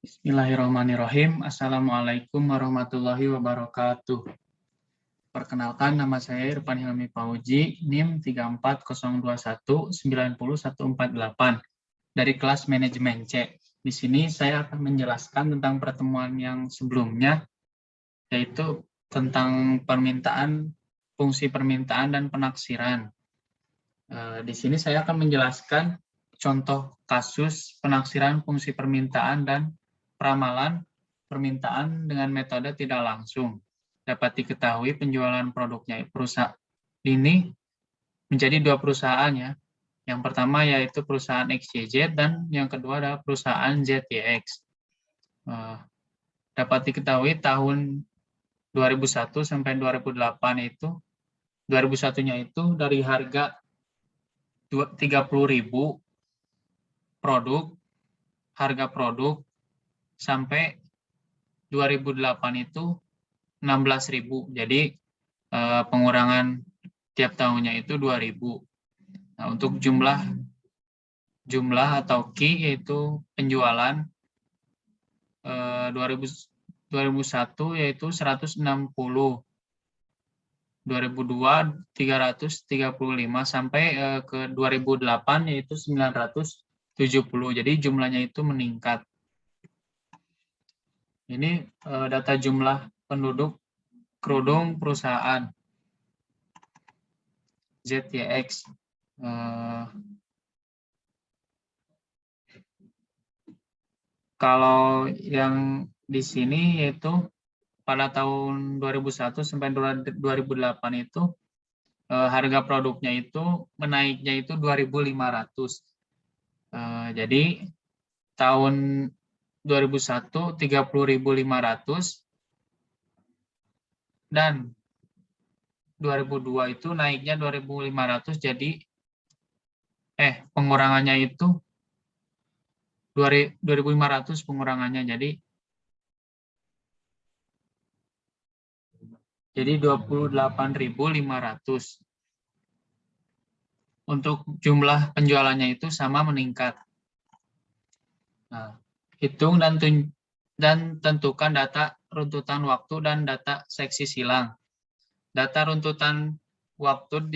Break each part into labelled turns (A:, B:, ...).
A: Bismillahirrahmanirrahim. Assalamualaikum warahmatullahi wabarakatuh. Perkenalkan, nama saya Irfan Hilmi Fauji, NIM 34021-90148 dari kelas manajemen C. Di sini saya akan menjelaskan tentang pertemuan yang sebelumnya, yaitu tentang permintaan, fungsi permintaan dan penaksiran. Di sini saya akan menjelaskan contoh kasus penaksiran fungsi permintaan dan peramalan permintaan dengan metode tidak langsung. Dapat diketahui penjualan produknya perusahaan ini menjadi dua perusahaan ya. Yang pertama yaitu perusahaan XYZ dan yang kedua adalah perusahaan ZYX. Dapat diketahui tahun 2001 sampai 2008 itu 2001-nya itu dari harga 30.000 harga produk sampai 2008 itu 16.000. Jadi pengurangan tiap tahunnya itu 2.000. Nah, untuk jumlah atau key yaitu penjualan 2001 yaitu 160, 2002 335 sampai ke 2008 yaitu 970. Jadi jumlahnya itu meningkat. Ini data jumlah penduduk kerudung perusahaan ZYX. Kalau yang di sini yaitu pada tahun 2001 sampai 2008 itu harga produknya itu menaiknya itu 2.500. Jadi tahun 2001 30.500 dan 2002 itu naiknya 2.500, jadi pengurangannya itu 2.500 pengurangannya, jadi 28.500. Untuk jumlah penjualannya itu sama meningkat. Nah, hitung dan tentukan data runtutan waktu dan data seksi silang. Data runtutan waktu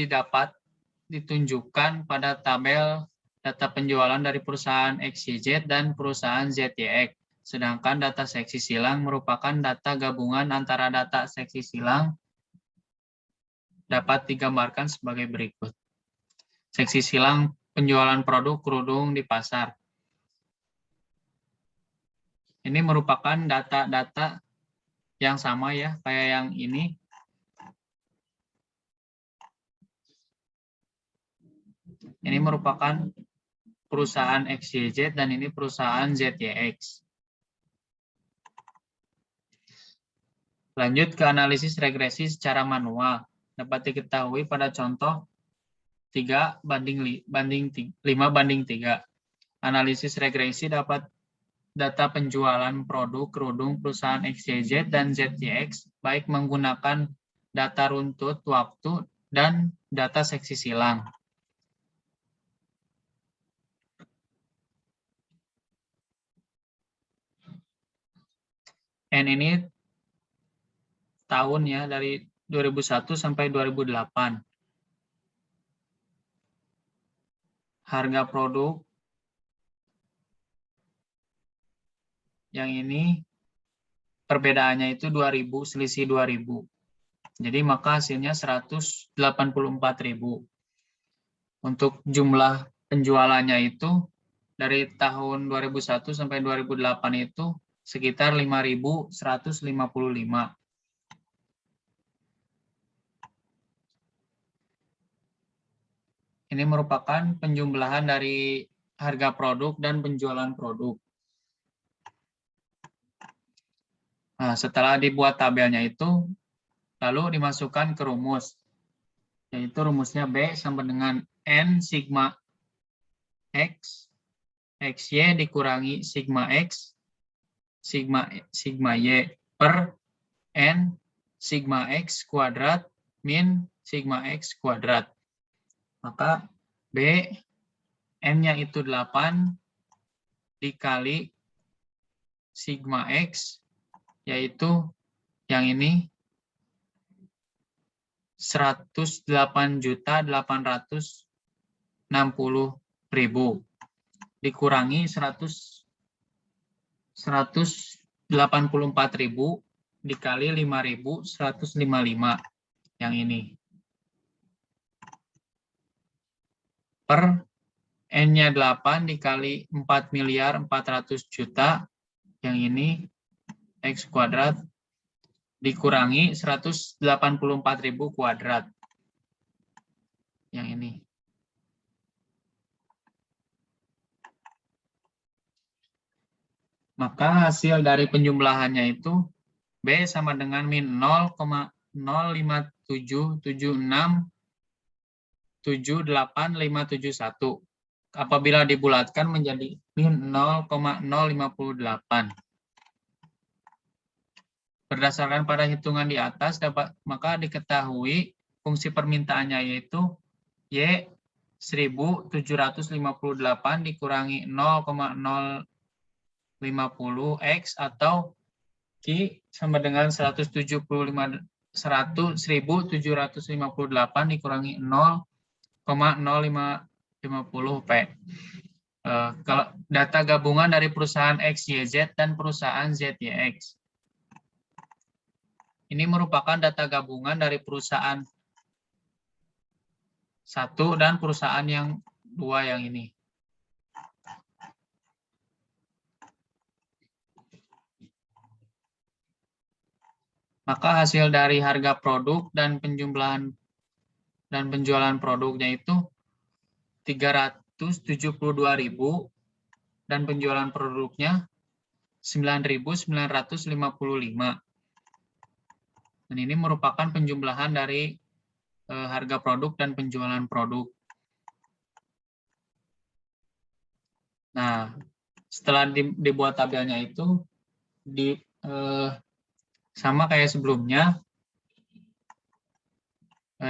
A: ditunjukkan pada tabel data penjualan dari perusahaan XYZ dan perusahaan ZYX. Sedangkan data seksi silang merupakan data gabungan antara data seksi silang dapat digambarkan sebagai berikut. Seksi silang penjualan produk kerudung di pasar. Ini merupakan data-data yang sama ya, kayak yang ini. Ini merupakan perusahaan XYZ dan ini perusahaan ZYX. Lanjut ke analisis regresi secara manual. Dapat diketahui pada contoh 5:3. Analisis regresi dapat data penjualan produk kerudung perusahaan XYZ dan ZYX baik menggunakan data runtut waktu dan data seksi silang. N ini tahun ya, dari 2001 sampai 2008. Harga produk yang ini perbedaannya itu 2.000, selisih 2.000. Jadi maka hasilnya 184.000. Untuk jumlah penjualannya itu dari tahun 2001 sampai 2008 itu sekitar 5.155. Ini merupakan penjumlahan dari harga produk dan penjualan produk. Nah, setelah dibuat tabelnya itu, lalu dimasukkan ke rumus. Yaitu rumusnya B sama dengan N sigma X, XY dikurangi sigma X, sigma Y per N sigma X kuadrat min sigma X kuadrat. Maka B, N-nya itu 8 dikali sigma X, yaitu yang ini 108.860.000 dikurangi 184.000 dikali 5.155 yang ini. Per N-nya 8 dikali 4.400.000.000 yang ini X kuadrat dikurangi 184.000 kuadrat yang ini. Maka hasil dari penjumlahannya itu B sama dengan min 0,0577678.571. Apabila dibulatkan menjadi min 0,058. Berdasarkan pada hitungan di atas, maka diketahui fungsi permintaannya yaitu Y 1758 dikurangi 0,050 X atau Q sama dengan 11758 dikurangi 0,0550 P. Kalau data gabungan dari perusahaan XYZ dan perusahaan ZYX. Ini merupakan data gabungan dari perusahaan 1 dan perusahaan yang 2 yang ini. Maka hasil dari harga produk dan penjumlahan dan penjualan produknya itu 372.000 dan penjualan produknya 9.955. Dan ini merupakan penjumlahan dari harga produk dan penjualan produk. Nah, setelah dibuat tabelnya itu sama kayak sebelumnya,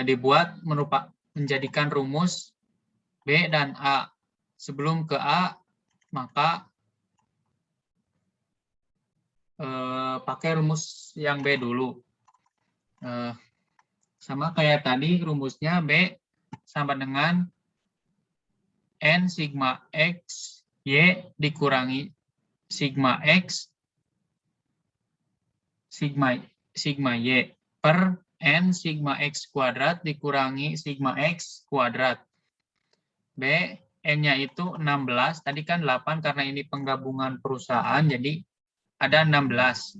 A: dibuat menjadikan rumus B dan A. Sebelum ke A, maka pakai rumus yang B dulu. Sama kayak tadi, rumusnya B sama dengan N sigma X Y dikurangi sigma X sigma Y per N sigma X kuadrat dikurangi sigma X kuadrat. B, N-nya itu 16, tadi kan 8 karena ini penggabungan perusahaan, jadi ada 16.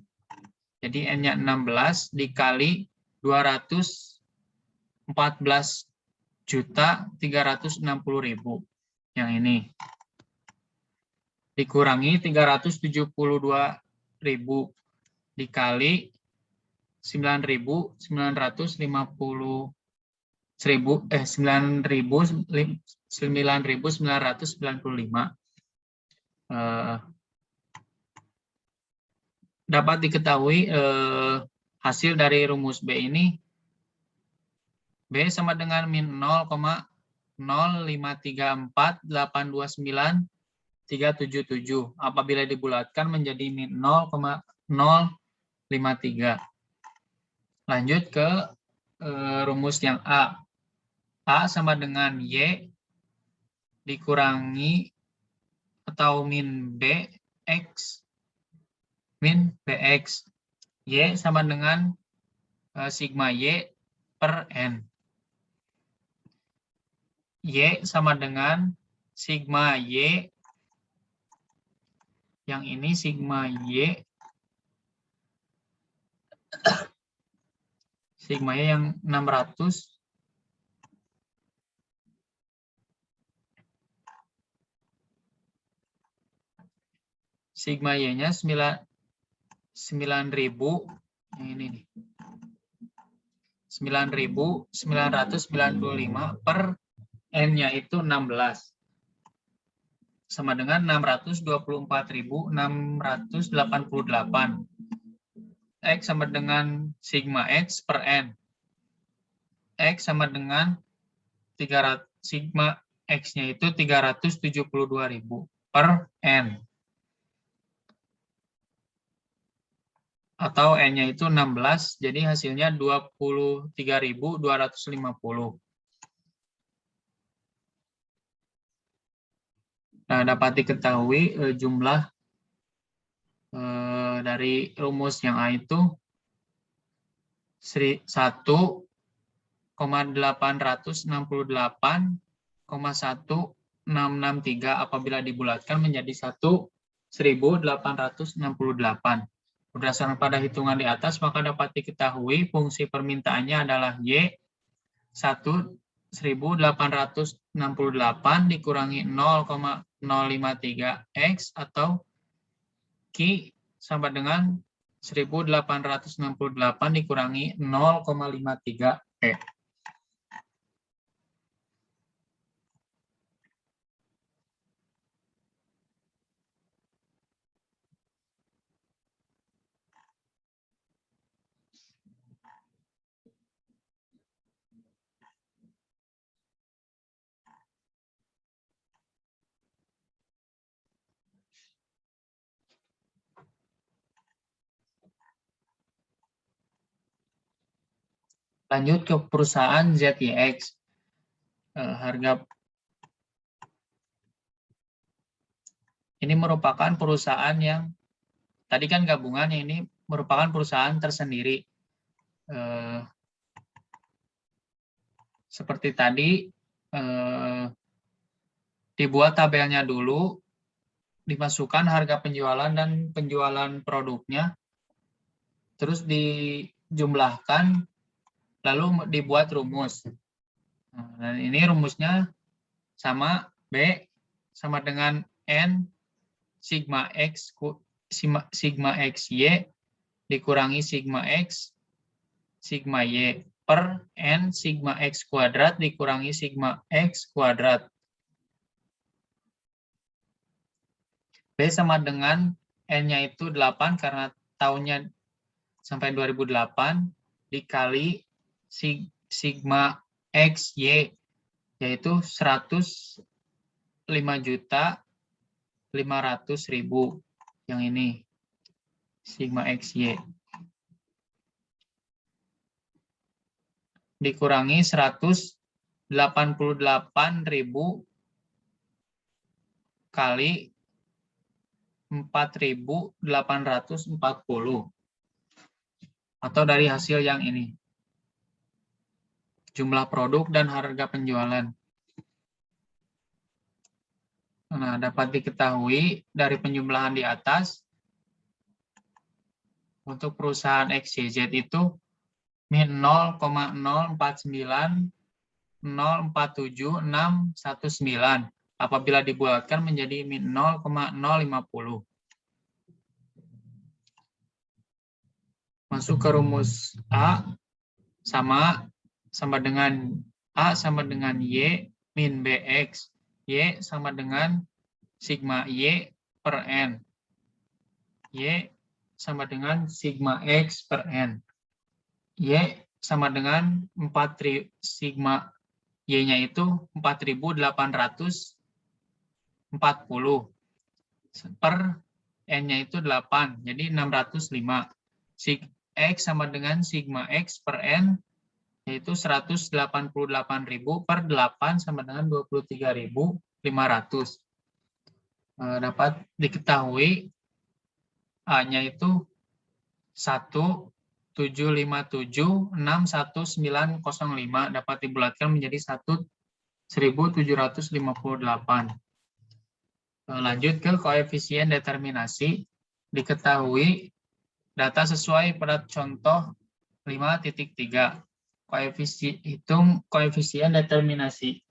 A: Jadi N-nya 16 dikali 214.360.000 yang ini. Dikurangi 372.000 dikali 9.995. Dapat diketahui hasil dari rumus B ini, B sama dengan min 0,0534829.377. Apabila dibulatkan menjadi min 0,053. Lanjut ke rumus yang A. A sama dengan Y dikurangi atau min BX. Min BX. Y sama dengan sigma Y per N. Y sama dengan sigma Y. Yang ini sigma Y. Sigma Y yang 600. Sigma Y-nya 9.000. Yang ini nih. 9.995 per N-nya itu 16. Sama dengan 624.688. X sama dengan sigma X per N. X sama dengan 300, sigma X-nya itu 372.000 per N. atau N-nya itu 16, jadi hasilnya 23.250. Nah, dapat diketahui jumlah dari rumus yang A itu 1,868,1663 apabila dibulatkan menjadi 1.868. Berdasarkan pada hitungan di atas, maka dapat diketahui fungsi permintaannya adalah Y 1.868 dikurangi 0,053 X atau Q sama dengan 1.868 dikurangi 0,53 E. Lanjut ke perusahaan ZYX. Harga ini merupakan perusahaan yang tadi kan gabungan, ini merupakan perusahaan tersendiri. Seperti tadi dibuat tabelnya dulu, dimasukkan harga penjualan dan penjualan produknya, terus dijumlahkan, lalu dibuat rumus. Nah, dan ini rumusnya sama B sama dengan N sigma X Y dikurangi sigma X sigma Y per N sigma X kuadrat dikurangi sigma X kuadrat. B sama dengan N-nya itu 8 karena tahunnya sampai 2008 dikali sigma X Y yaitu 105.500.000 yang ini sigma X Y dikurangi 188.000 kali 4.840 atau dari hasil yang ini, jumlah produk dan harga penjualan. Nah, dapat diketahui dari penjumlahan di atas untuk perusahaan XYZ itu min 0,049047.619 apabila dibulatkan menjadi min 0,050. Masuk ke rumus A sama dengan A sama dengan Y min BX. Y sama dengan sigma Y per N. Y sama dengan sigma X per N. Y sama dengan 4 sigma Y-nya itu 4.840 per N-nya itu 8, jadi 605. Sig X sama dengan sigma X per N, yaitu 188.000 per 8 sama dengan 23.500. Dapat diketahui A-nya itu 1.757.61905 dapat dibulatkan menjadi 1.758. Lanjut ke koefisien determinasi. Diketahui data sesuai pada contoh 5.3. Hitung koefisien determinasi.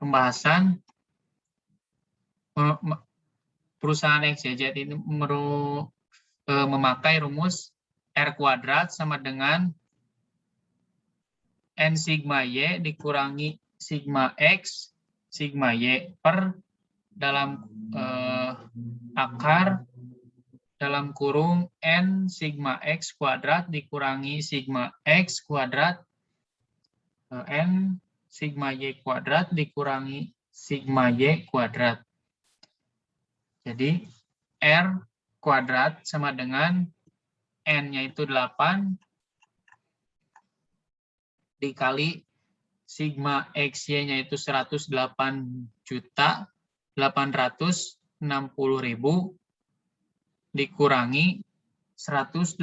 A: Pembahasan perusahaan XYZ ini memakai rumus R kuadrat sama dengan N sigma Y dikurangi sigma X sigma Y per dalam akar dalam kurung N sigma X kuadrat dikurangi sigma X kuadrat N sigma Y kuadrat dikurangi sigma Y kuadrat. Jadi R kuadrat sama dengan N-nya itu 8 dikali sigma XY-nya itu 108.860.000 dikurangi 184.000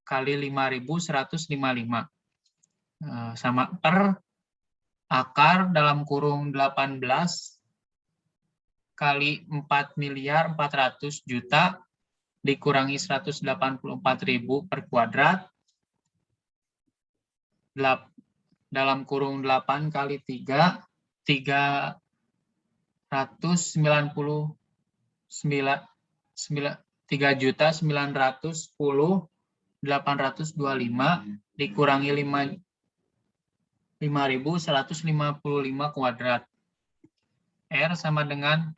A: kali 5.155 sama per akar dalam kurung 18 kali 4.400.000.000 dikurangi 184.000 per kuadrat dalam kurung 8 kali 3 3.910.825 dikurangi 5.155 kuadrat. R sama dengan,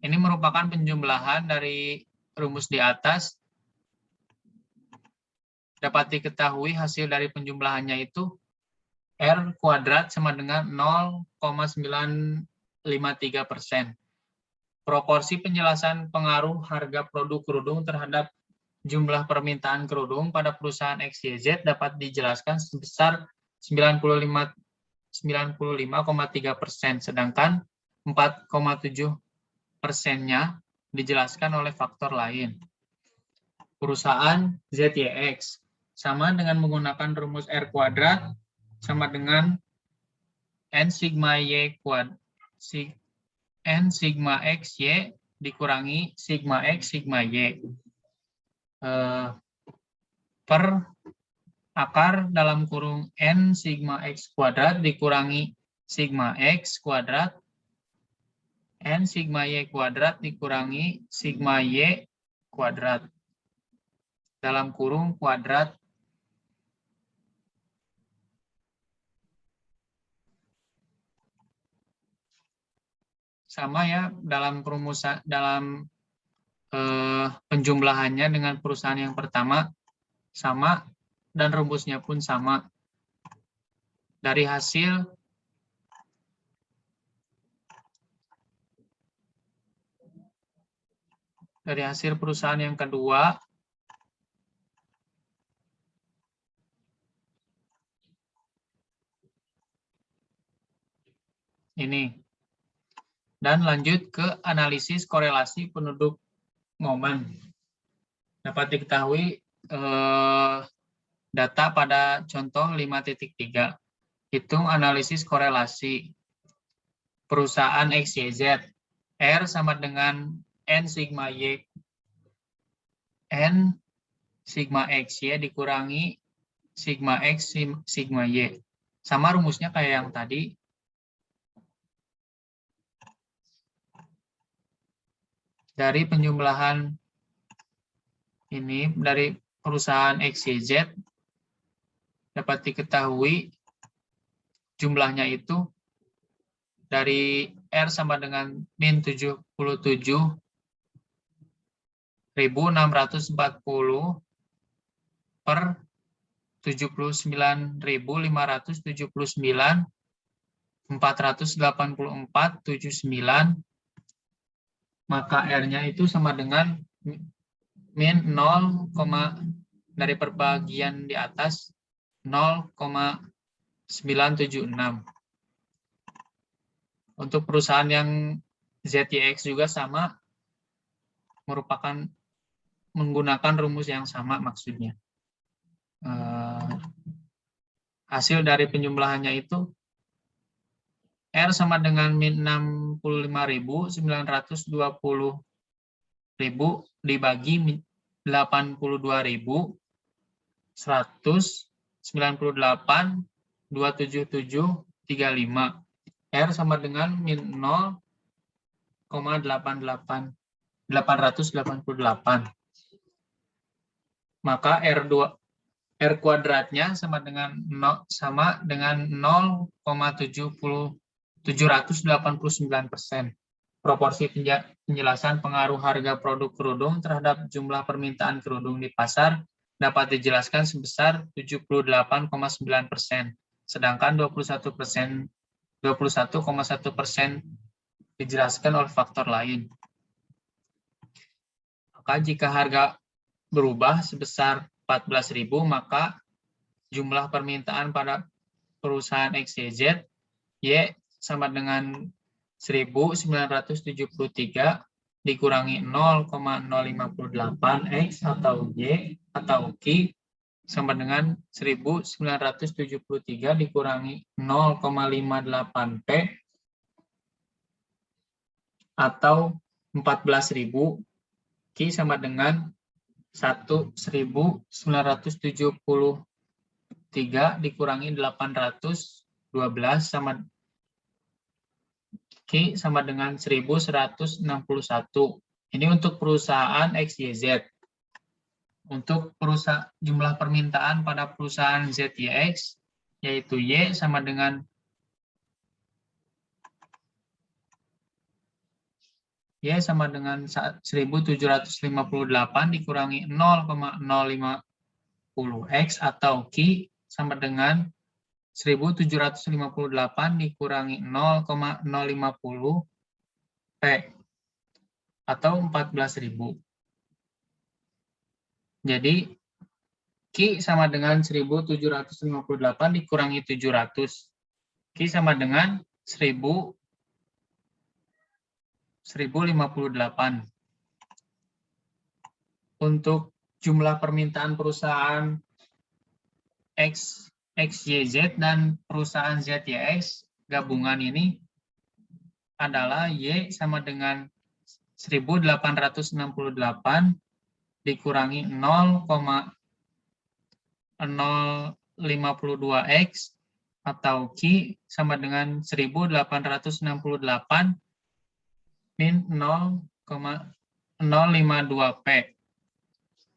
A: ini merupakan penjumlahan dari rumus di atas. Dapat diketahui hasil dari penjumlahannya itu R kuadrat sama dengan 0,953%. Proporsi penjelasan pengaruh harga produk kerudung terhadap jumlah permintaan kerudung pada perusahaan XYZ dapat dijelaskan sebesar 95,3%, sedangkan 4,7%-nya dijelaskan oleh faktor lain. Perusahaan ZYX sama dengan menggunakan rumus R kuadrat sama dengan N sigma Y kuadrat N sigma X Y dikurangi sigma X sigma Y per akar dalam kurung N sigma X kuadrat dikurangi sigma X kuadrat N sigma Y kuadrat dikurangi sigma Y kuadrat dalam kurung kuadrat sama ya dalam perumusan dalam penjumlahannya dengan perusahaan yang pertama sama dan rumusnya pun sama. Dari hasil perusahaan yang kedua ini. Dan lanjut ke analisis korelasi penduduk momen. Dapat diketahui data pada contoh 5.3. Hitung analisis korelasi perusahaan XYZ. R sama dengan N sigma Y. N sigma XY dikurangi sigma X sigma Y. Sama rumusnya kayak yang tadi. Dari penjumlahan ini dari perusahaan XYZ dapat diketahui jumlahnya itu dari R sama dengan min 77.640 per 79.579.484.79, maka R-nya itu sama dengan min 0, dari perbagian di atas 0,976. Untuk perusahaan yang ZYX juga sama, merupakan menggunakan rumus yang sama maksudnya. Hasil dari penjumlahannya itu R sama dengan min 65.920.000 dibagi 82.198.27735. R sama dengan min 0,888. Maka R kuadratnya sama dengan 0,789%. Proporsi penjelasan pengaruh harga produk kerudung terhadap jumlah permintaan kerudung di pasar dapat dijelaskan sebesar 78,9%, sedangkan 21,1% dijelaskan oleh faktor lain. Maka jika harga berubah sebesar 14.000, maka jumlah permintaan pada perusahaan XYZ, Y sama dengan 1973 dikurangi 0,058 X atau Y atau Q sama dengan 1973 dikurangi 0,58 P atau 14.000. Q sama dengan 1973 dikurangi 812 sama Q sama dengan 1161. Ini untuk perusahaan XYZ. Untuk jumlah permintaan pada perusahaan ZYX, yaitu Y sama dengan Y sama dengan 1758 dikurangi 0,050 X atau Q sama dengan 1758 dikurangi 0,050 P atau 14.000. Jadi Q sama dengan 1758 dikurangi 700. Q sama dengan 1058. Untuk jumlah permintaan perusahaan XYZ dan perusahaan ZYX gabungan ini adalah Y sama dengan 1868 dikurangi 0,052 X atau Q sama dengan 1868 min 0,052 P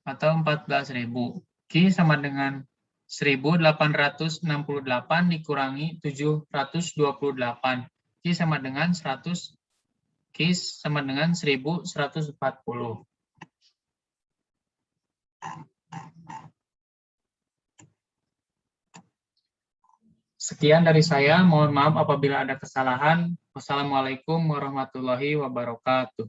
A: atau 14.000. Q sama dengan 1868 dikurangi 728. Q sama dengan 100. Q sama dengan 1140. Sekian dari saya. Mohon maaf apabila ada kesalahan. Wassalamualaikum warahmatullahi wabarakatuh.